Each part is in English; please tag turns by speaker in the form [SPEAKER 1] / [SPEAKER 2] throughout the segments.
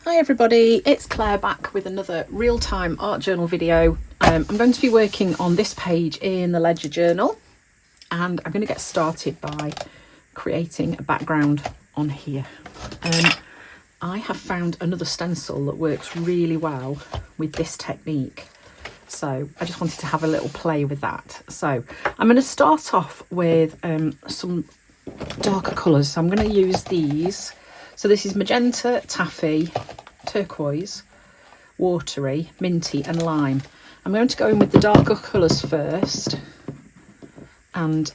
[SPEAKER 1] Hi everybody, it's Claire back with another real-time art journal video. I'm going to be working on this page in the ledger journal, and I'm going to get started by creating a background on here. I have found another stencil that works really well with this technique, so I just wanted to have a little play with that. So I'm going to start off with some darker colours. So I'm going to use these. So this is magenta, taffy, turquoise, watery, minty and lime. I'm going to go in with the darker colours first, and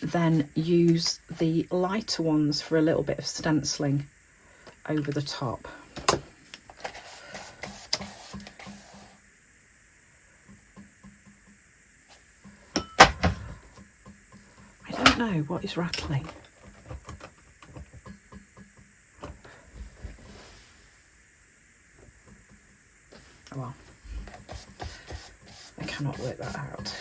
[SPEAKER 1] then use the lighter ones for a little bit of stenciling over the top. I don't know what is rattling. Well, I cannot work that out.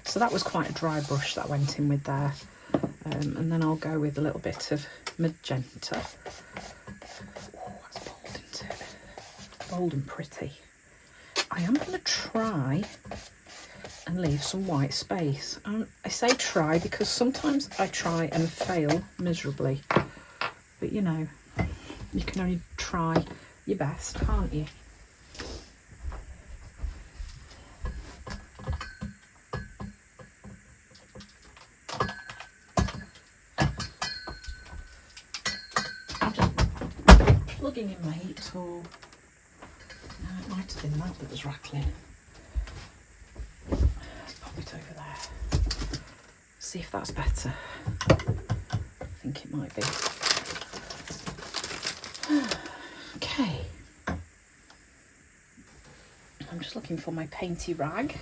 [SPEAKER 1] So that was quite a dry brush that went in with there. And then I'll go with a little bit of magenta. Oh, that's bold, isn't it? Bold and pretty. I am going to try and leave some white space. I say try because sometimes I try and fail miserably, but you know, you can only try your best, can't you? I'm just plugging in my heat tool. No, it might have been that was rattling. It over there. See if that's better. I think it might be. Okay. I'm just looking for my painty rag.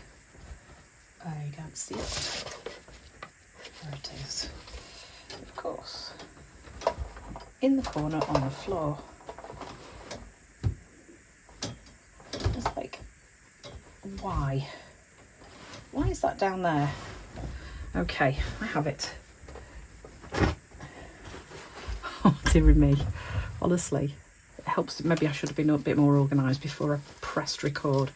[SPEAKER 1] I don't see it. There it is. Of course. In the corner on the floor. It's like, why? Why is that down there? Okay, I have it. Oh, dear me. Honestly, it helps. Maybe I should have been a bit more organised before I pressed record.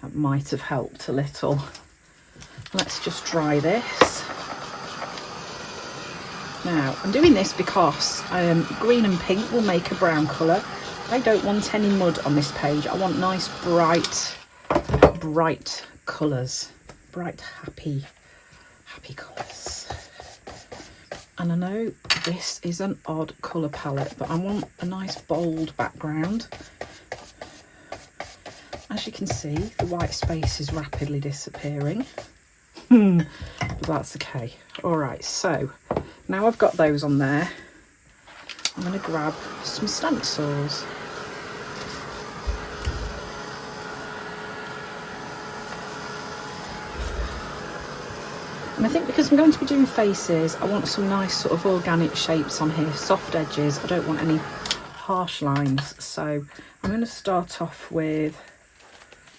[SPEAKER 1] That might have helped a little. Let's just dry this. Now, I'm doing this because green and pink will make a brown colour. I don't want any mud on this page. I want nice, bright colours. Bright, happy colours. And I know this is an odd colour palette, but I want a nice bold background. As you can see, the white space is rapidly disappearing. But that's okay. Alright, so now I've got those on there, I'm going to grab some stencils. And I think because I'm going to be doing faces, I want some nice sort of organic shapes on here, soft edges. I don't want any harsh lines. So I'm going to start off with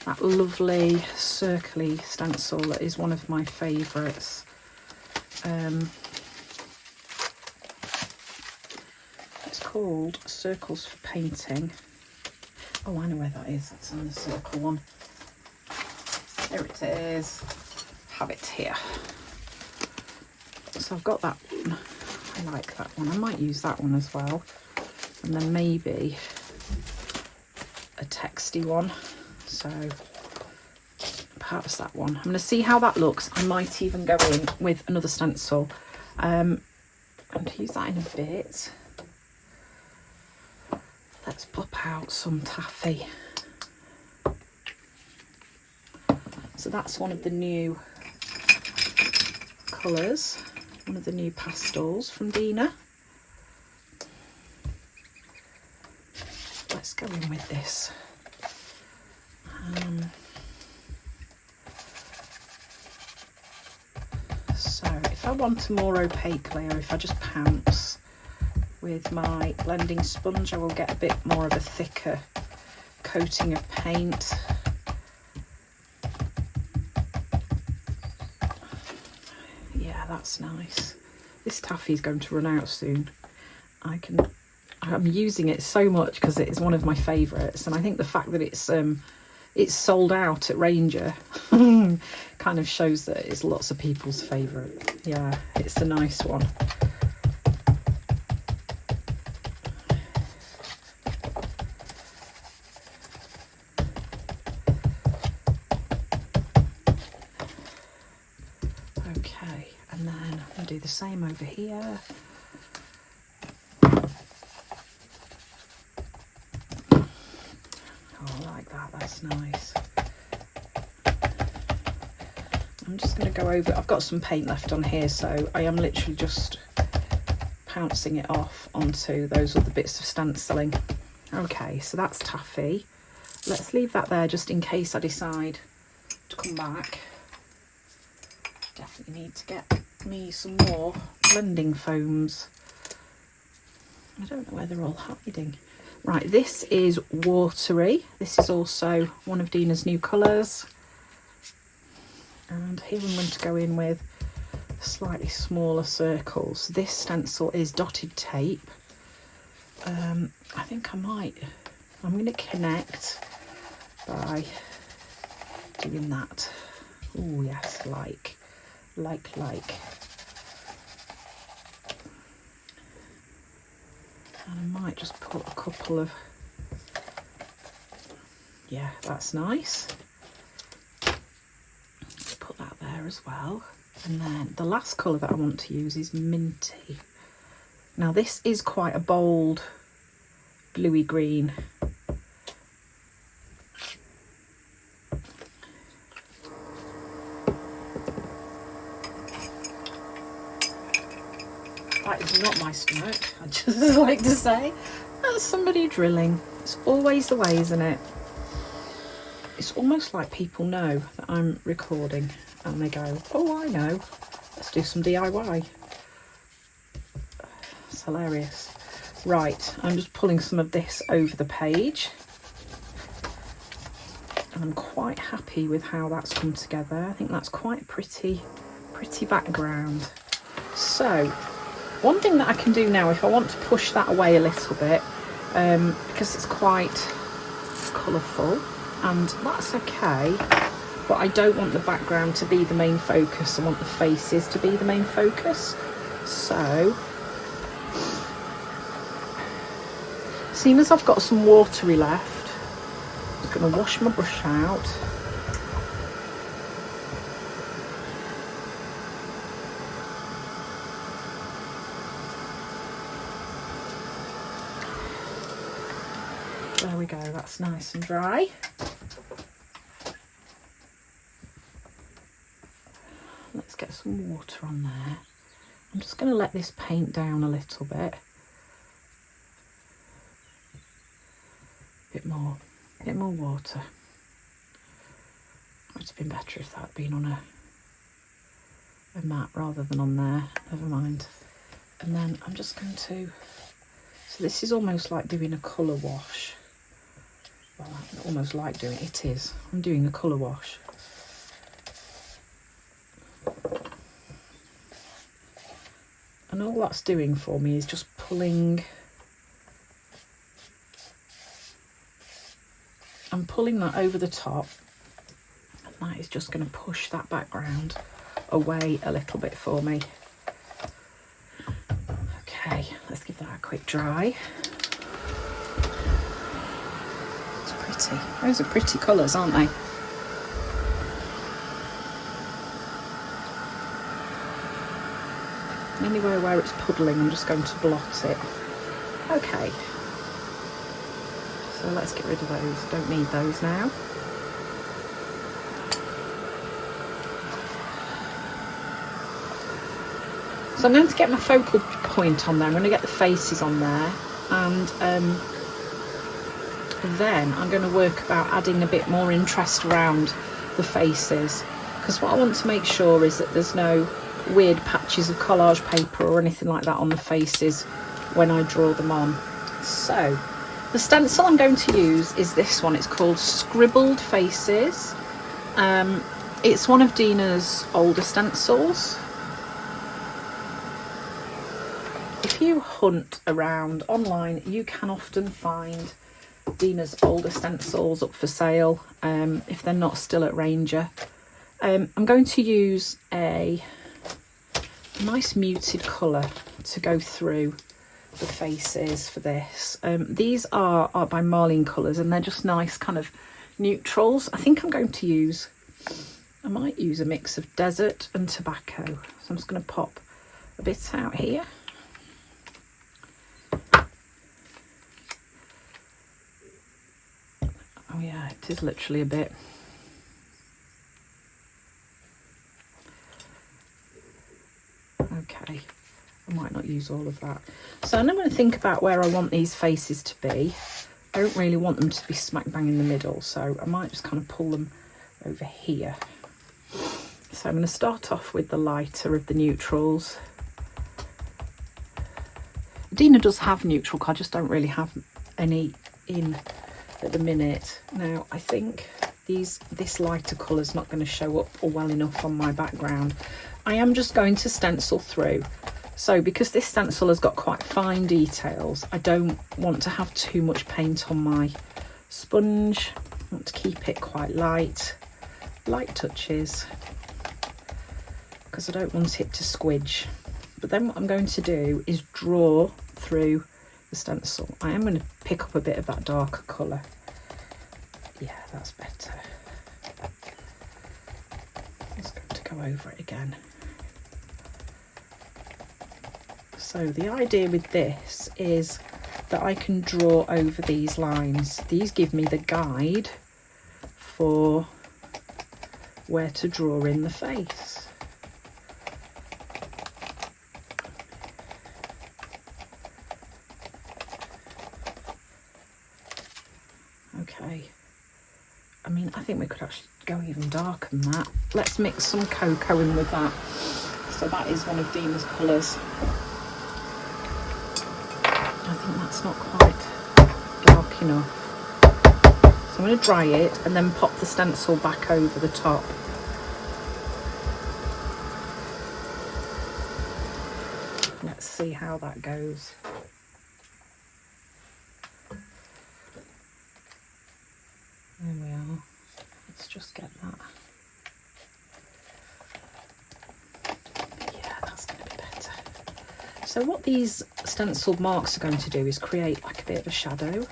[SPEAKER 1] that lovely circly stencil that is one of my favourites. It's called Circles for Painting. Oh, I know where that is. That's on the circle one. There it is. Have it here. So I've got that one. I like that one. I might use that one as well. And then maybe a texty one. So perhaps that one. I'm going to see how that looks. I might even go in with another stencil. I'm going to use that in a bit. Let's pop out some taffy. So that's one of the new colours. One of the new pastels from Dina. Let's go in with this. So if I want a more opaque layer, if I just pounce with my blending sponge, I will get a bit more of a thicker coating of paint. that's nice. This taffy is going to run out soon. I'm using it so much because it is one of my favourites, and I think the fact that it's sold out at Ranger kind of shows that it's lots of people's favourite. Yeah, it's a nice one. Okay, and then I'm going to do the same over here. That's nice. I'm just going to go over, I've got some paint left on here, so I am literally just pouncing it off onto those other bits of stenciling. Okay, so that's taffy. Let's leave that there just in case I decide to come back. Definitely need to get me some more blending foams. I don't know where they're all hiding. Right, this is watery. This is also one of Dina's new colours. And here I'm going to go in with slightly smaller circles. This stencil is dotted tape. I think I'm going to connect by doing that. Oh yes, like. And I might just put a couple of, yeah, that's nice. Put that there as well. And then the last colour that I want to use is minty. Now this is quite a bold bluey green. That is not my stomach, I just like to say. That's somebody drilling. It's always the way, isn't it? It's almost like people know that I'm recording and they go, oh, I know, let's do some DIY. It's hilarious. Right, I'm just pulling some of this over the page. And I'm quite happy with how that's come together. I think that's quite a pretty background. So, one thing that I can do now, if I want to push that away a little bit, because it's quite colourful, and that's okay, but I don't want the background to be the main focus. I want the faces to be the main focus. So, seeing as I've got some watery left, I'm just going to wash my brush out. There we go, that's nice and dry. Let's get some water on there. I'm just going to let this paint down a little bit. Bit more water. It would have been better if that had been on a mat rather than on there. Never mind. And then I'm just going to, so this is almost like doing a colour wash. Well, I almost like doing it is. I'm doing a colour wash. And all that's doing for me is just pulling. I'm pulling that over the top, and that is just going to push that background away a little bit for me. Okay, let's give that a quick dry. Those are pretty colours, aren't they? Anywhere where it's puddling, I'm just going to blot it. Okay. So let's get rid of those. Don't need those now. So I'm going to get my focal point on there. I'm going to get the faces on there, and then I'm going to work about adding a bit more interest around the faces, because what I want to make sure is that there's no weird patches of collage paper or anything like that on the faces when I draw them on. So the stencil I'm going to use is this one. It's called Scribbled Faces. It's one of Dina's older stencils. hunt around online, you can often find Dina's older stencils up for sale if they're not still at Ranger. I'm going to use a nice muted colour to go through the faces for this. These are by Marlene Colours, and they're just nice kind of neutrals. I think I might use a mix of desert and tobacco. So I'm just going to pop a bit out here. Oh yeah, it is literally a bit. Okay, I might not use all of that. So I'm going to think about where I want these faces to be. I don't really want them to be smack bang in the middle, so I might just kind of pull them over here. So I'm going to start off with the lighter of the neutrals. Dina does have neutral, I just don't really have any in at the minute. Now I think this lighter colour is not going to show up well enough on my background. I am just going to stencil through. So because this stencil has got quite fine details, I don't want to have too much paint on my sponge. I want to keep it quite light touches, because I don't want it to squidge. But then what I'm going to do is draw through the stencil. I am going to pick up a bit of that darker colour. Yeah, that's better. I'm just going to go over it again. So the idea with this is that I can draw over these lines. These give me the guide for where to draw in the face. Okay, I mean, I think we could actually go even darker than that. Let's mix some cocoa in with that. So that is one of Dina's colours. I think that's not quite dark enough. So I'm going to dry it and then pop the stencil back over the top. Let's see how that goes. There we are. Let's just get that. Yeah, that's going to be better. So what these stenciled marks are going to do is create like a bit of a shadow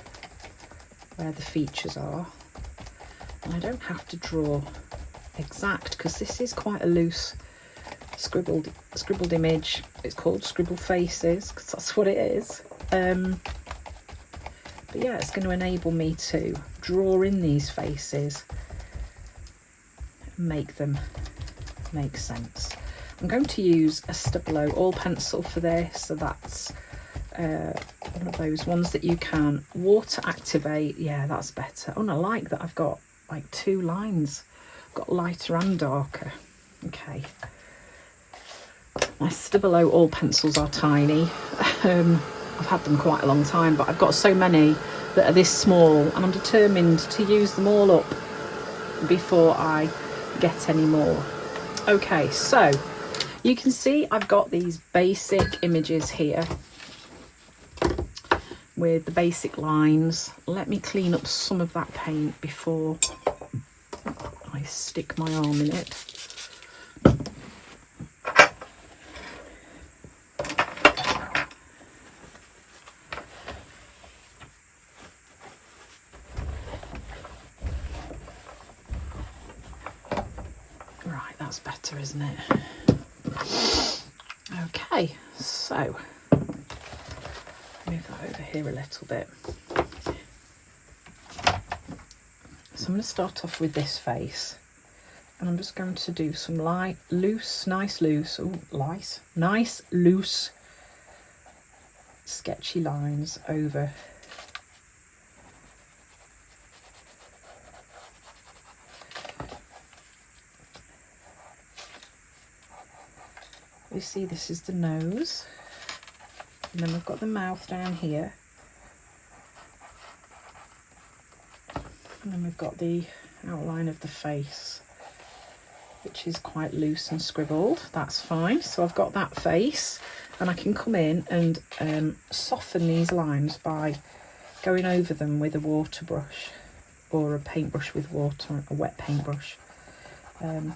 [SPEAKER 1] where the features are. And I don't have to draw exact, because this is quite a loose scribbled image. It's called Scribble Faces because that's what it is. But yeah, it's going to enable me to draw in these faces and make them make sense. I'm going to use a Stabilo oil pencil for this, so that's one of those ones that you can water activate. Yeah, that's better. Oh, and I like that I've got like two lines. I've got lighter and darker. Okay. My Stabilo oil pencils are tiny. I've had them quite a long time, but I've got so many that are this small, and I'm determined to use them all up before I get any more. Okay, so you can see I've got these basic images here with the basic lines. Let me clean up some of that paint before I stick my arm in it. Right, that's better, isn't it? Okay, so move that over here a little bit. So I'm going to start off with this face, and I'm just going to do some light, nice loose sketchy lines over you see this is the nose, and then we've got the mouth down here, and then we've got the outline of the face, which is quite loose and scribbled. That's fine. So I've got that face, And I can come in and soften these lines by going over them with a water brush or a paintbrush with water, a wet paintbrush. And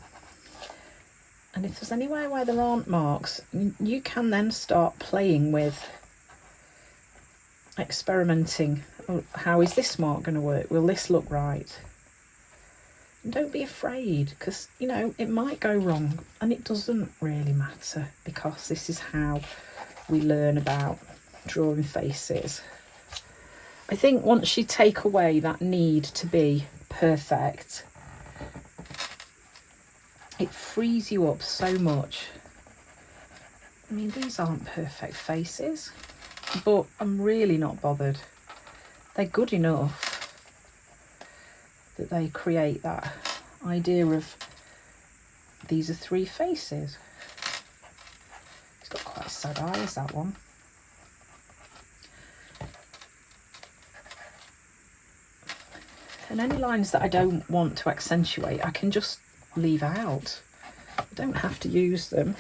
[SPEAKER 1] if there's anywhere where there aren't marks, you can then start playing with experimenting. Oh, how is this mark going to work? Will this look right? And don't be afraid, because, you know, it might go wrong, and it doesn't really matter, because this is how we learn about drawing faces. I think once you take away that need to be perfect, it frees you up so much. I mean, these aren't perfect faces, but I'm really not bothered. They're good enough that they create that idea of these are three faces. It's got quite sad eyes, that one. And any lines that I don't want to accentuate, I can just leave out. I don't have to use them.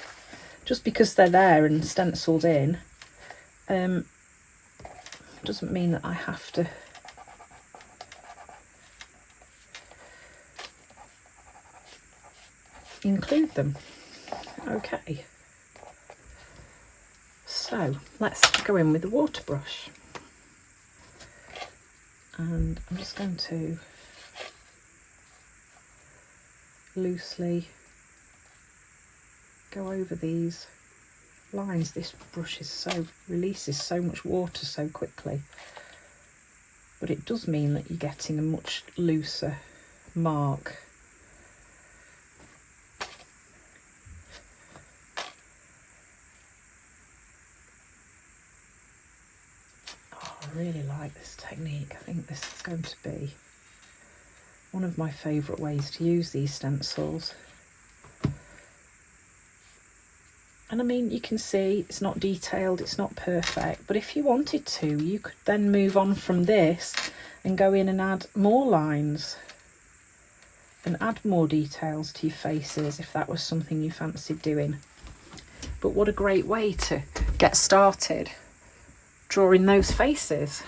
[SPEAKER 1] Just because they're there and stenciled in, doesn't mean that I have to include them. Okay, so let's go in with the water brush, and I'm just going to loosely go over these lines. This brush releases so much water so quickly, but it does mean that you're getting a much looser mark. I really like this technique. I think this is going to be one of my favourite ways to use these stencils. And I mean, you can see it's not detailed, it's not perfect, but if you wanted to, you could then move on from this and go in and add more lines and add more details to your faces if that was something you fancied doing. But what a great way to get started drawing those faces.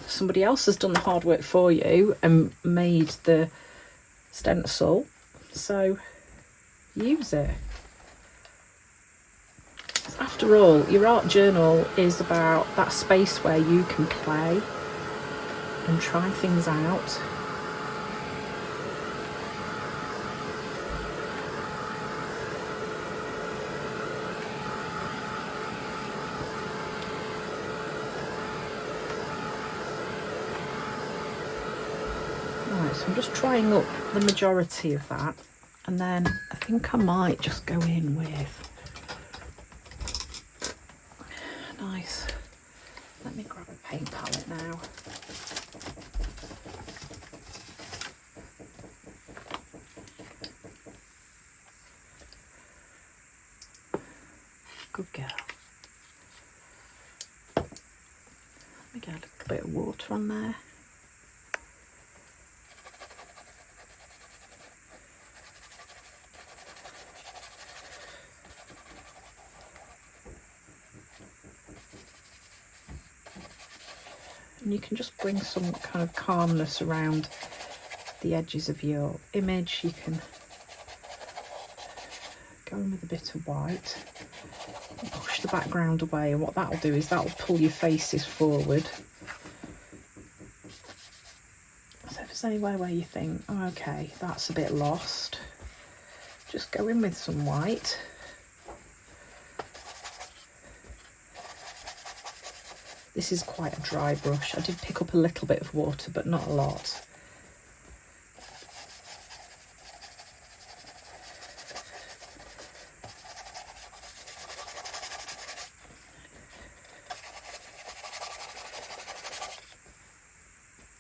[SPEAKER 1] Somebody else has done the hard work for you and made the stencil, so use it. After all, your art journal is about that space where you can play and try things out. Right, so I'm just trying up the majority of that, and then I think I might just go in with nice. Let me grab a paint palette now. Good girl. Let me get a little bit of water on there. And you can just bring some kind of calmness around the edges of your image. You can go in with a bit of white and push the background away, and what that'll do is that'll pull your faces forward. So if there's anywhere where you think, oh, okay, that's a bit lost, just go in with some white. This is quite a dry brush. I did pick up a little bit of water, but not a lot.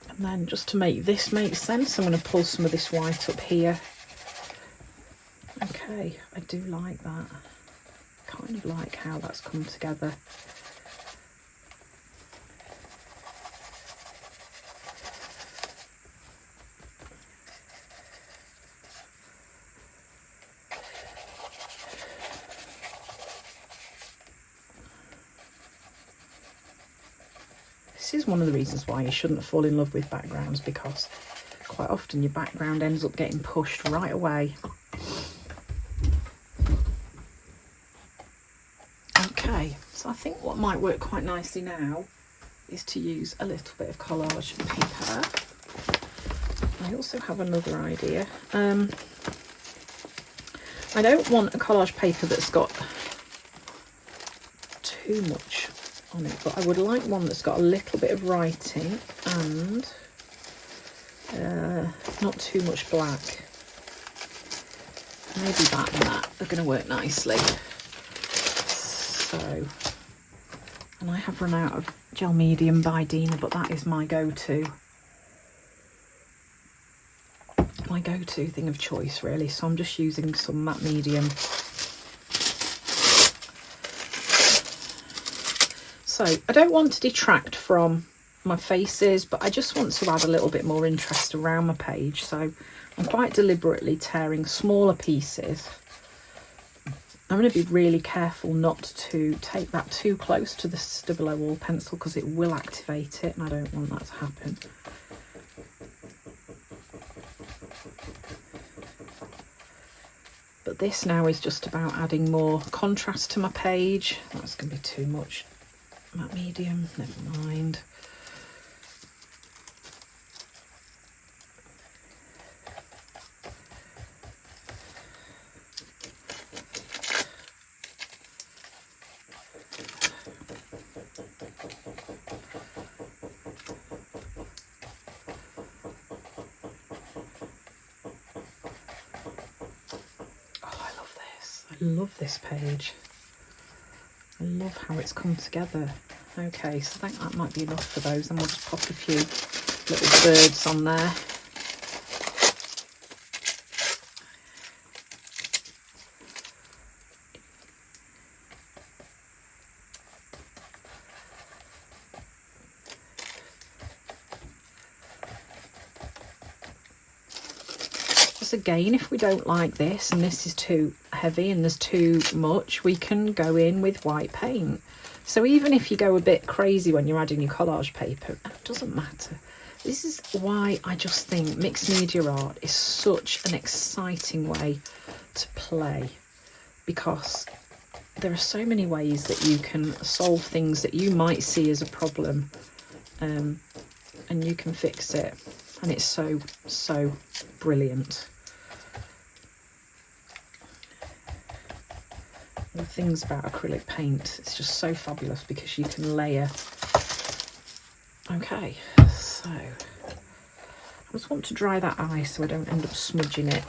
[SPEAKER 1] And then just to make this make sense, I'm going to pull some of this white up here. Okay, I do like that. Kind of like how that's come together. This is one of the reasons why you shouldn't fall in love with backgrounds, because quite often your background ends up getting pushed right away. Okay, so I think what might work quite nicely now is to use a little bit of collage paper. I also have another idea. I don't want a collage paper that's got too much on it, but I would like one that's got a little bit of writing and not too much black. Maybe that and that are going to work nicely. So, and I have run out of gel medium by Dina, but that is my go-to thing of choice, really. So I'm just using some matte medium. So I don't want to detract from my faces, but I just want to add a little bit more interest around my page. So I'm quite deliberately tearing smaller pieces. I'm going to be really careful not to take that too close to the Stabilo wall pencil, because it will activate it, and I don't want that to happen. But this now is just about adding more contrast to my page. That's going to be too much matte medium, never mind. I love this page. I love how it's come together. Okay, so I think that might be enough for those, and we'll just pop a few little birds on there. Again, if we don't like this and this is too heavy and there's too much, we can go in with white paint. So even if you go a bit crazy when you're adding your collage paper, it doesn't matter. This is why I just think mixed media art is such an exciting way to play, because there are so many ways that you can solve things that you might see as a problem, and you can fix it, and it's so brilliant. The things about acrylic paint, it's just so fabulous because you can layer. Okay, so I just want to dry that eye so I don't end up smudging it.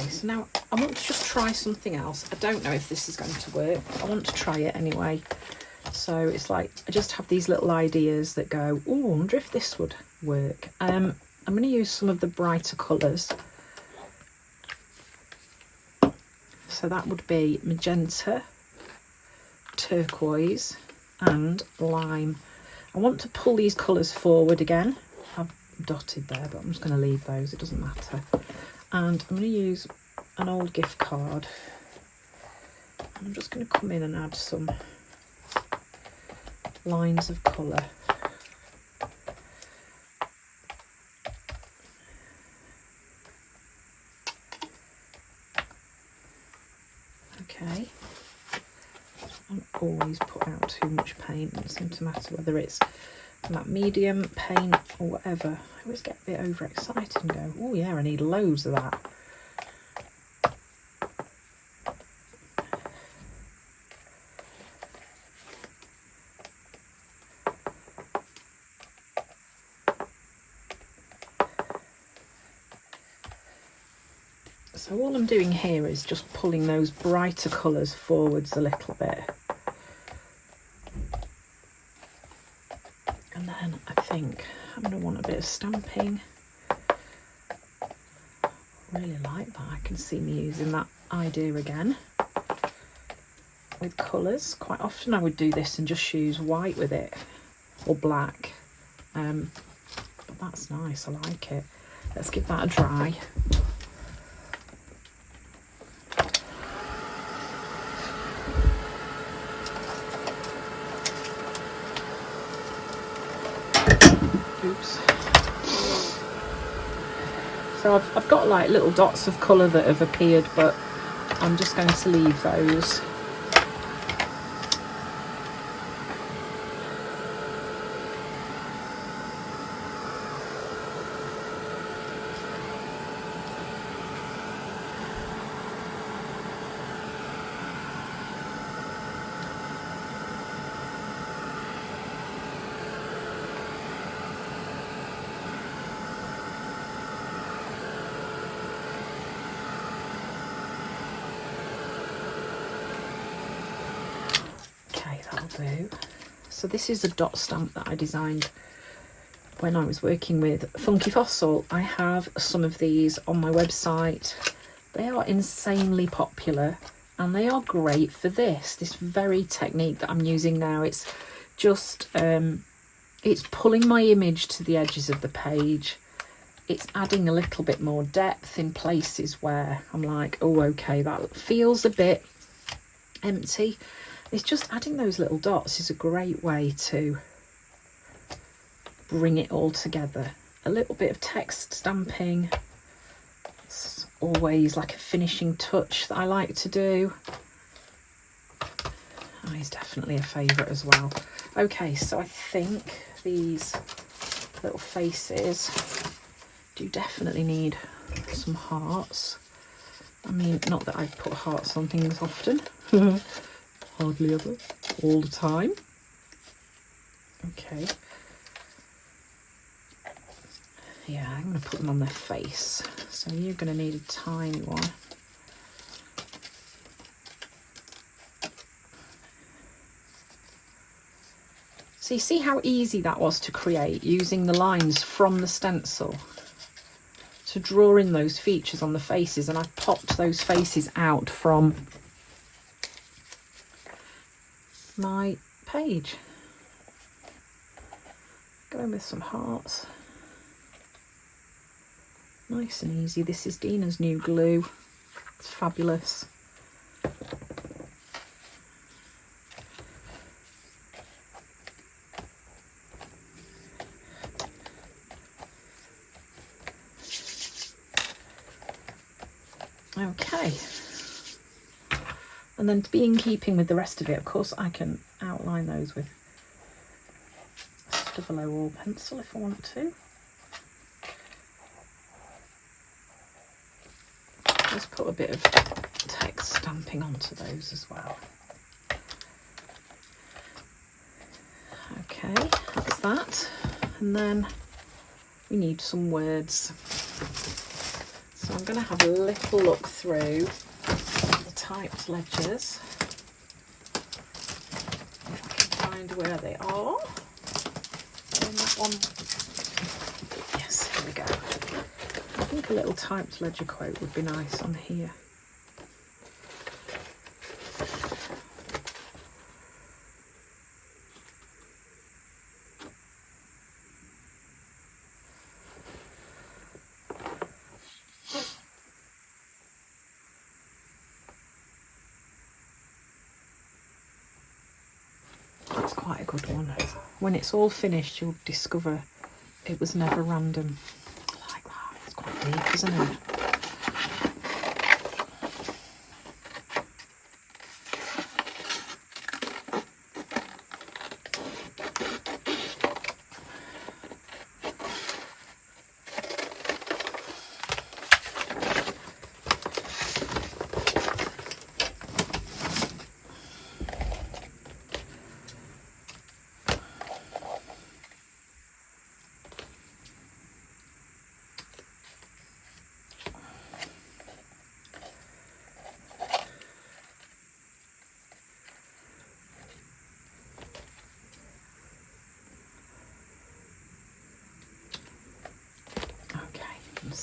[SPEAKER 1] So now I want to just try something else. I don't know if this is going to work, but I want to try it anyway. So it's like I just have these little ideas that go, oh, I wonder if this would work. I'm going to use some of the brighter colours. So that would be magenta, turquoise and lime. I want to pull these colours forward again. I've dotted there, but I'm just going to leave those, it doesn't matter. And I'm going to use an old gift card. I'm just going to come in and add some lines of colour. Okay. Don't always put out too much paint. It doesn't seem to matter whether it's that medium paint or whatever. I always get a bit overexcited and go, oh yeah, I need loads of that. So all I'm doing here is just pulling those brighter colours forwards a little bit. And then I think I'm going to want a bit of stamping. Really like that. I can see me using that idea again with colours. Quite often I would do this and just use white with it, or black. But that's nice, I like it. Let's give that a dry. Oops. So I've got like little dots of colour that have appeared, but I'm just going to leave those. Do. So this is a dot stamp that I designed when I was working with Funky Fossil. I have some of these on my website. They are insanely popular and they are great for this very technique that I'm using now. It's just it's pulling my image to the edges of the page. It's adding a little bit more depth in places where I'm like, oh okay, that feels a bit empty. It's just adding those little dots is a great way to bring it all together. A little bit of text stamping. It's always like a finishing touch that I like to do. Oh, he's definitely a favourite as well. Okay, so I think these little faces do definitely need some hearts. I mean, not that I put hearts on things often. Hardly ever, all the time. Okay. Yeah, I'm going to put them on their face. So you're going to need a tiny one. So you see how easy that was to create using the lines from the stencil to draw in those features on the faces, and I popped those faces out from my page. Go in with some hearts. Nice and easy. This is Dina's new glue. It's fabulous. Okay. And then to be in keeping with the rest of it, of course, I can outline those with a double O pencil if I want to. Just put a bit of text stamping onto those as well. Okay, that's that. And then we need some words. So I'm going to have a little look through the typed ledgers. If I can find where they are. In that one. Yes, here we go. I think a little typed ledger quote would be nice on here. That's quite a good one. When it's all finished, you'll discover it was never random. I like that. It's quite deep, isn't it?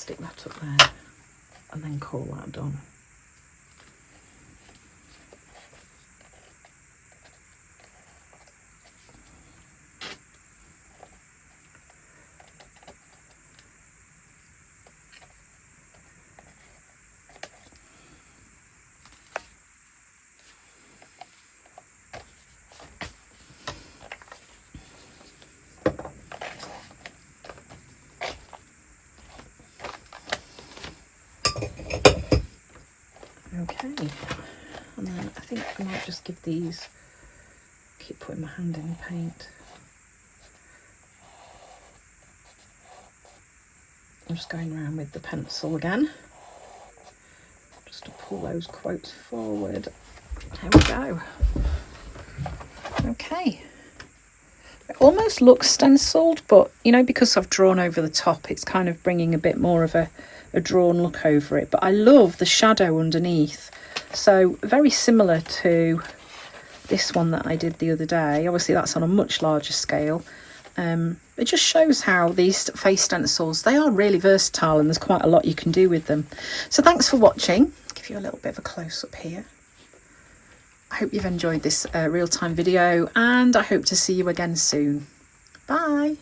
[SPEAKER 1] stick that up there and then call that done. Okay, and then I think I might just give these, keep putting my hand in the paint. I'm just going around with the pencil again, just to pull those quotes forward. There we go. Okay. It almost looks stenciled, but you know, because I've drawn over the top, it's kind of bringing a bit more of a drawn look over it. But I love the shadow underneath. So very similar to this one that I did the other day. Obviously that's on a much larger scale. It just shows how these face stencils, they are really versatile and there's quite a lot you can do with them. So thanks for watching. I'll give you a little bit of a close-up here. I hope you've enjoyed this real-time video, and I hope to see you again soon. Bye.